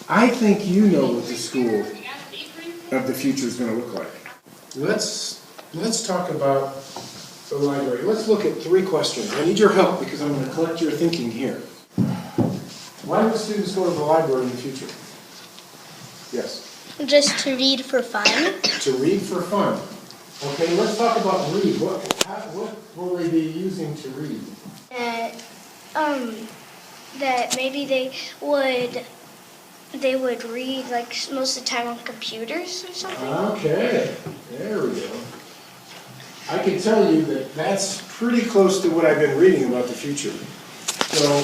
I think you know what the school of the future is going to look like. Let's talk about the library. Let's look at 3 questions. I need your help because I'm going to collect your thinking here. Why would students go to the library in the future? Yes? Just to read for fun. To read for fun. Okay, let's talk about read. What will they be using to read? That maybe they would read like most of the time on computers or something. Okay, there we go. I can tell you that that's pretty close to what I've been reading about the future. So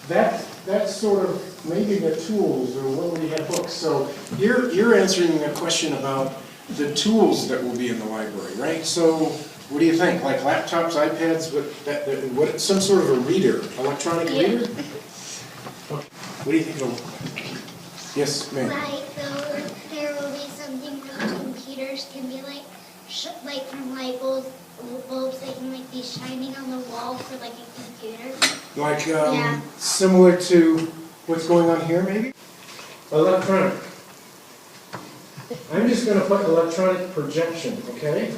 that's sort of maybe the tools, or will we have books? So you're answering a question about the tools that will be in the library, right? So what do you think? Like laptops, iPads, what some sort of a reader, electronic reader? Okay. What do you think it'll look like? Yes, ma'am. Like there will be something from computers can be like from light bulbs that can like be shining on the wall for like a computer. Like similar to what's going on here, maybe? Electronic. I'm just going to put electronic projection, okay?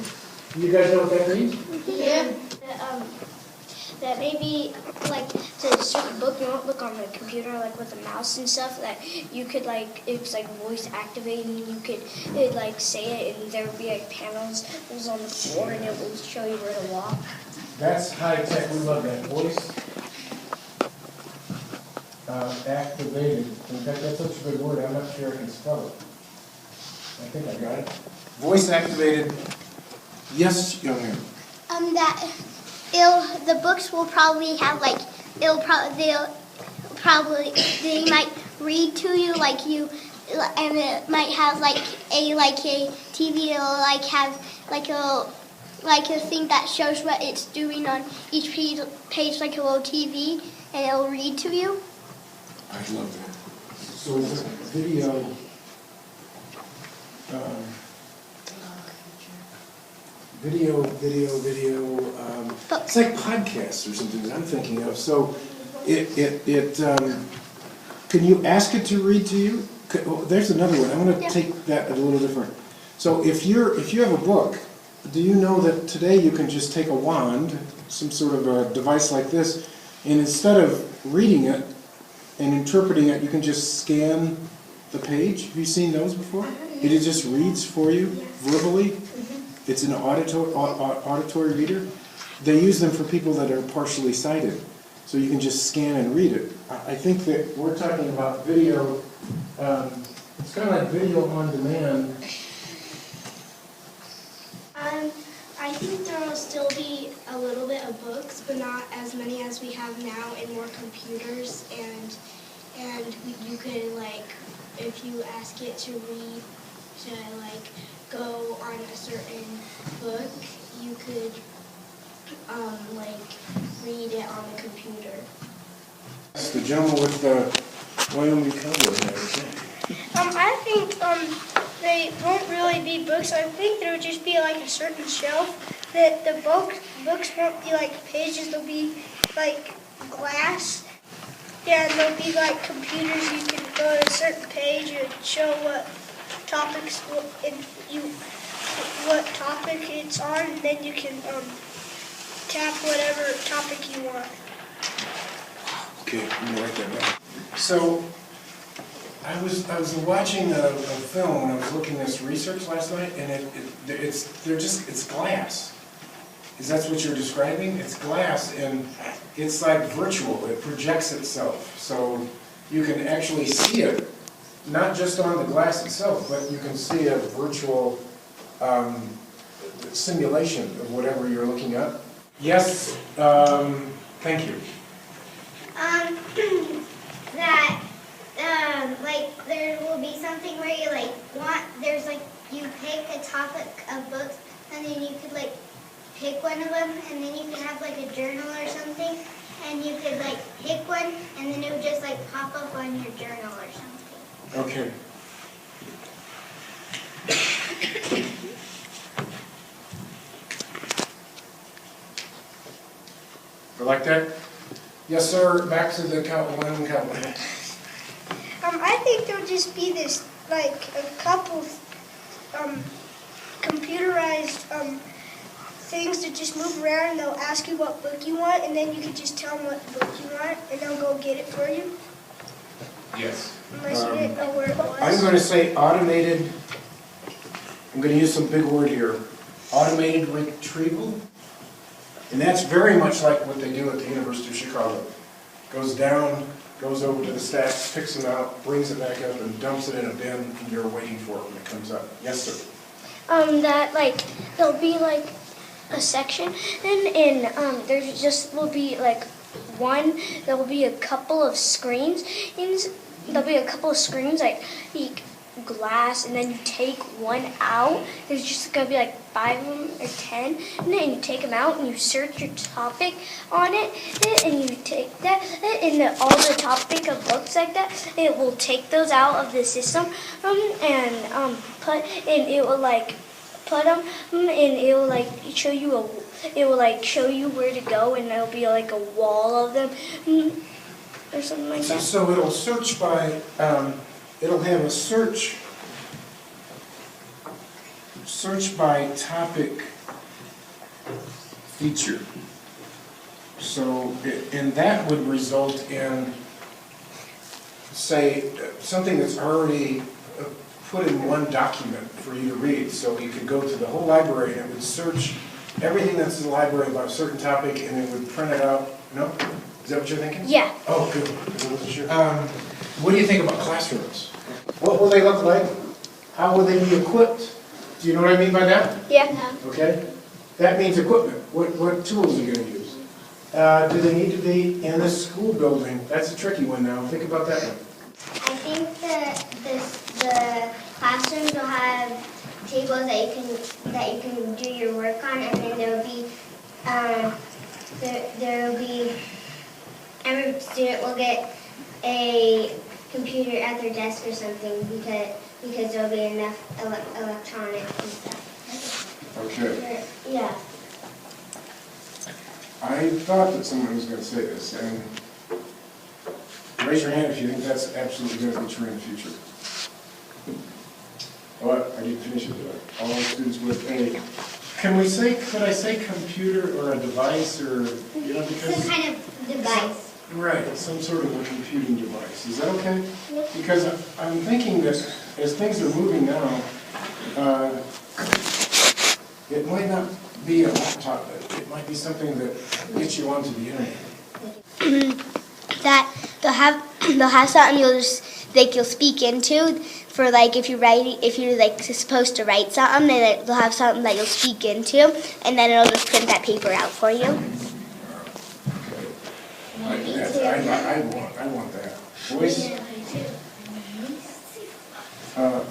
You guys know what that means? Yeah. That maybe like to search a book, you won't look on the computer like with a mouse and stuff. That you could like it's like voice activating. You could like say it, and there would be like panels that was on the floor, and it will show you where to walk. That's high tech. We love that. Voice activated. In fact, that's such a good word. I'm not sure I can spell it. I think I got it. Voice activated. Yes, young man. The books will probably have like they might read to you like you, and it might have like a TV. It'll like have like a thing that shows what it's doing on each page like a little TV, and it'll read to you. I love that. So video. Video. It's like podcasts or something that I'm thinking of. So, can you ask it to read to you? There's another one. I'm going to take that a little different. So, if you have a book, do you know that today you can just take a wand, some sort of a device like this, and instead of reading it and interpreting it, you can just scan the page? Have you seen those before? It just reads for you verbally. It's an auditory reader. They use them for people that are partially sighted. So you can just scan and read it. I think that we're talking about video. It's kind of like video on demand. I think there will still be a little bit of books, but not as many as we have now, and more computers. And you could like, if you ask it to read, to like go on a certain book, you could like read it on the computer. That's the gentleman with the Wyoming cowboy hat. I think they won't really be books. I think there would just be like a certain shelf that the books won't be like pages. They'll be like glass. Yeah, and there'll be like computers. You can go to a certain page and show what topics what topic it's on, and then you can tap whatever topic you want. Okay, I'm gonna write that down. So I was watching a film when I was looking at this research last night, and it's glass. Is that what you're describing? It's glass, and it's like virtual. It projects itself, so you can actually see it. Not just on the glass itself, but you can see a virtual simulation of whatever you're looking at. Yes, thank you. Like there will be something where you you pick a topic of books, and then you could like pick one of them, and then you could have like a journal or something, and you could like pick one, and then it would just like pop up on your journal or something. Okay. Like that? Yes, sir. Back to the Wyoming cowboy. I just be this, like, a couple computerized things that just move around, and they'll ask you what book you want, and then you can just tell them what book you want, and they'll go get it for you. Yes. Unless you didn't know where it was. I'm going to say automated, I'm going to use some big word here, automated retrieval. And that's very much like what they do at the University of Chicago. Goes down, goes over to the stacks, picks them out, brings it back up, and dumps it in a bin, and you're waiting for it when it comes up. Yes, sir? That, like, there'll be, like, a section, and there just will be, like, there will be a couple of screens, like glass, and then you take one out. There's just going to be like 5 of them or 10, and then you take them out and you search your topic on it, and you take that, and all the topic of books like that, it will take those out of the system, and it will like put them, and it will like show you show you where to go, and there'll be like a wall of them, or something like that. So it'll search by, it'll have a search by topic feature. So, and that would result in, say, something that's already put in one document for you to read. So you could go to the whole library and it would search everything that's in the library about a certain topic, and it would print it out. No? Is that what you're thinking? Yeah. Oh, good. I wasn't sure. What do you think about classrooms? What will they look like? How will they be equipped? Do you know what I mean by that? Yeah. Okay. That means equipment. What tools are you going to use? Do they need to be in a school building? That's a tricky one now. Think about that one. I think that the classrooms will have tables that you can do your work on, and then there will be every student will get a computer at their desk or something because there'll be enough electronics and stuff. Okay. Yeah. I thought that someone was going to say this, and raise your hand if you think that's absolutely going to be true in the future. What? I didn't finish it, did I? All students with a, could I say computer or a device, or, you know, because... Some kind of device. Right, some sort of a computing device. Is that okay? Yep. Because I'm thinking that as things are moving now, it might not be a laptop, but it might be something that gets you onto the internet. That they'll have something you'll speak into for like if you're like supposed to write something, then they'll have something that you'll speak into, and then it'll just print that paper out for you. I want that.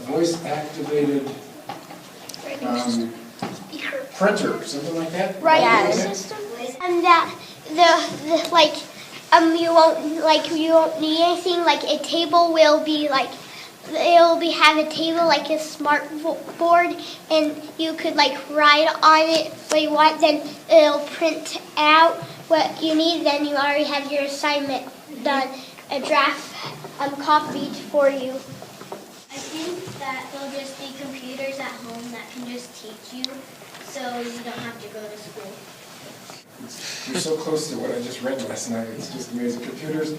Voice activated printer, something like that? Right. System? And that you won't need anything. Like a table will be like have a table like a smart board, and you could like write on it what you want. Then it'll print out what you need. Then you already have your assignment done, a draft copied for you. I think that there'll just be computers at home that can just teach you, so you don't have to go to school. You're so close to what I just read last night. It's just amazing. Computers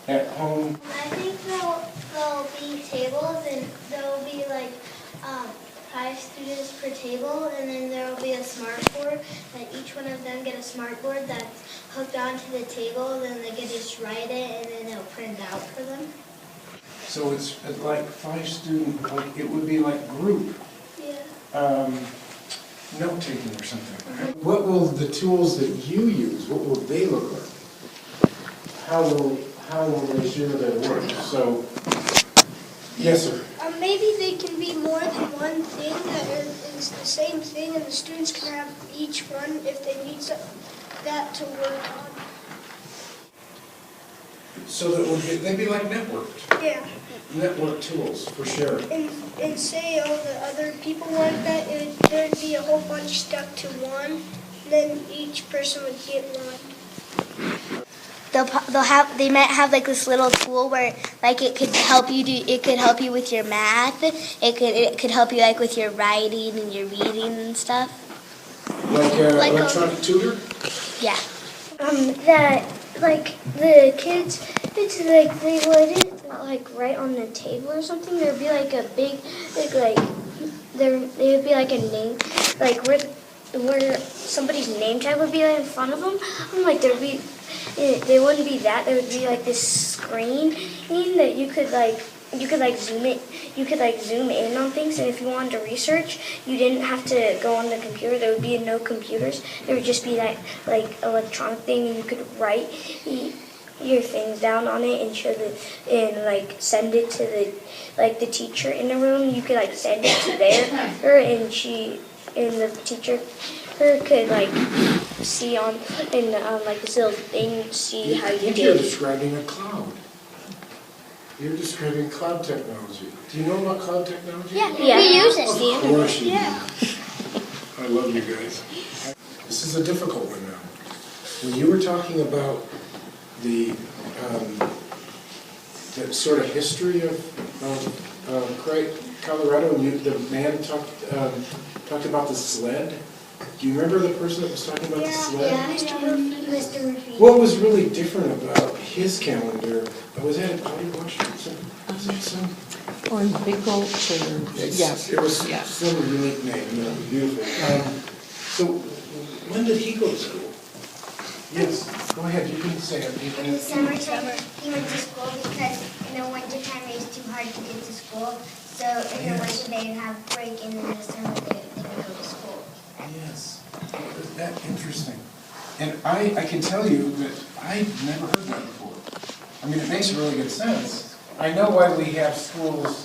at home. I think there'll be tables, and there'll be like 5 students per table, and then there'll be a smart board, and each one of them get a smart board that's hooked onto the table, then they can just write it, and then it'll print out for them. So it's like 5 student, like it would be like group. Yeah. Note-taking or something. What will the tools that you use, what will they look like? How will they share their work? So, yes, sir. Maybe they can be more than one thing that is the same thing, and the students can have each one if they need that to work on. So that they'd be like networked. Yeah. Network tools for sharing. And say all the other people want that, there'd be a whole bunch stuck to one, then each person would get one. they might have like this little tool where like it could help you with your math. It could help you like with your writing and your reading and stuff. Like electronic tutor? Yeah. That like the kids, it's like they wouldn't like write on the table or something. There'd be like a big there would be like a name like where somebody's name tag would be in front of them. Like they wouldn't be that. There would be like this screen that you could zoom in on things, and if you wanted to research, you didn't have to go on the computer. There would be no computers. There would just be that like electronic thing, and you could write your things down on it and like send it to the teacher in the room. You could like send it to her, and the teacher could like see on like this little thing, see how you did. You're describing a cloud. You're describing cloud technology. Do you know about cloud technology? Yeah. We use it. Of course you do. I love you guys. This is a difficult one now. When you were talking about the sort of history of Colorado, and the man talked about the sled. Do you remember the person that was talking about the sled? Yeah, Mr. Murphy. What was really different about his calendar? Was that a Potty Wash? Was there some? Or big goats, or, yes. It was Yeah. some unique name, and it was beautiful. So, when did he go to school? Yes, go ahead, you can say it. In the summertime, he went to school because in the wintertime it was too hard to get to school. So in the winter they'd have break, and in the summer they would go to school. Yes, isn't that interesting? And I can tell you that I've never heard that before. I mean, it makes really good sense. I know why we have schools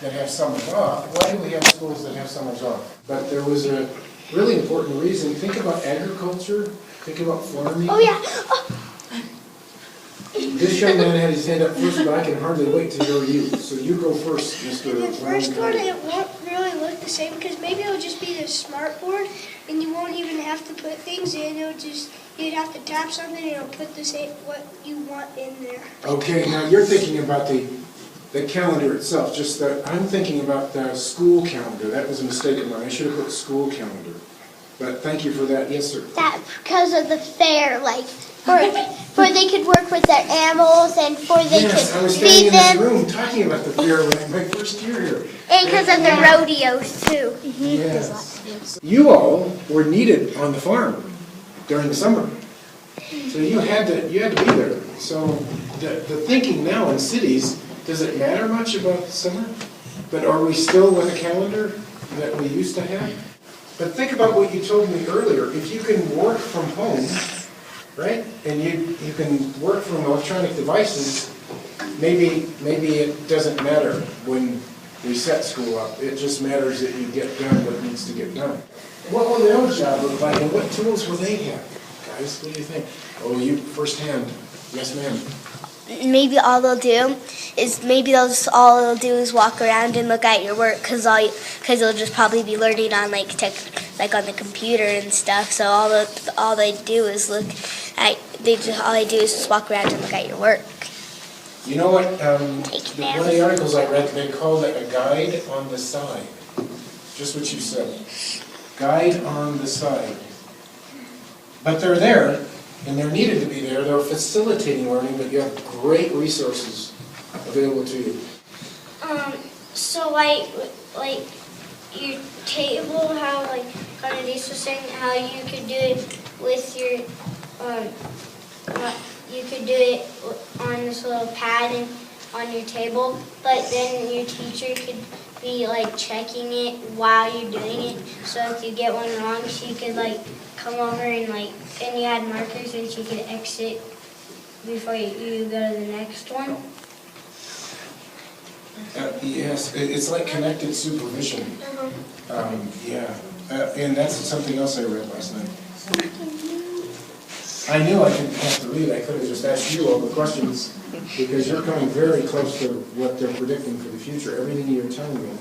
that have summers off. Why do we have schools that have summers off? But there was a really important reason. Think about agriculture. Think about farming. Oh yeah. This young man had his hand up first, but I can hardly wait to hear you. So you go first, Mr. And the first Brown. one, it won't really look the same because maybe it'll just be the smart board, and you won't even have to put things in. You'd have to tap something, and it'll put what you want in there. Okay, now you're thinking about the calendar itself. I'm thinking about the school calendar. That was a mistake of mine. I should have put school calendar. But thank you for that. Yes, sir. That because of the fair, like for they could work with their animals and they Yes, I could was standing feed in this them, room talking about the fair my first year here. and because of the rodeos too. Yes. You all were needed on the farm during the summer. So you had to be there. So the thinking now in cities, does it matter much about the summer? But are we still with a calendar that we used to have? But think about what you told me earlier. If you can work from home, right, and you can work from electronic devices, maybe it doesn't matter when we set school up. It just matters that you get done what needs to get done. What will their job look like, and what tools will they have? Guys, what do you think? Oh, you firsthand. Yes, ma'am. Maybe all they'll do is walk around and look at your work because they'll just probably be learning on like on the computer and stuff. So all they do is just walk around and look at your work. You know what? One of the articles I read, they called it a guide on the side. Just what you said. Guide on the side. But they're there, and they're needed to be there. They're facilitating learning, but you have great resources available to you. So like your table, how like Candice was saying, how you could do it with your you could do it on this little pad and on your table, but then your teacher could be like checking it while you're doing it. So if you get one wrong, she could like come over and you had markers and she could exit before you go to the next one. Yes, it's like connected supervision. And that's something else I read last night. I knew I didn't have to read. I could have just asked you all the questions because you're coming very close to what they're predicting for the future. Everything you're telling me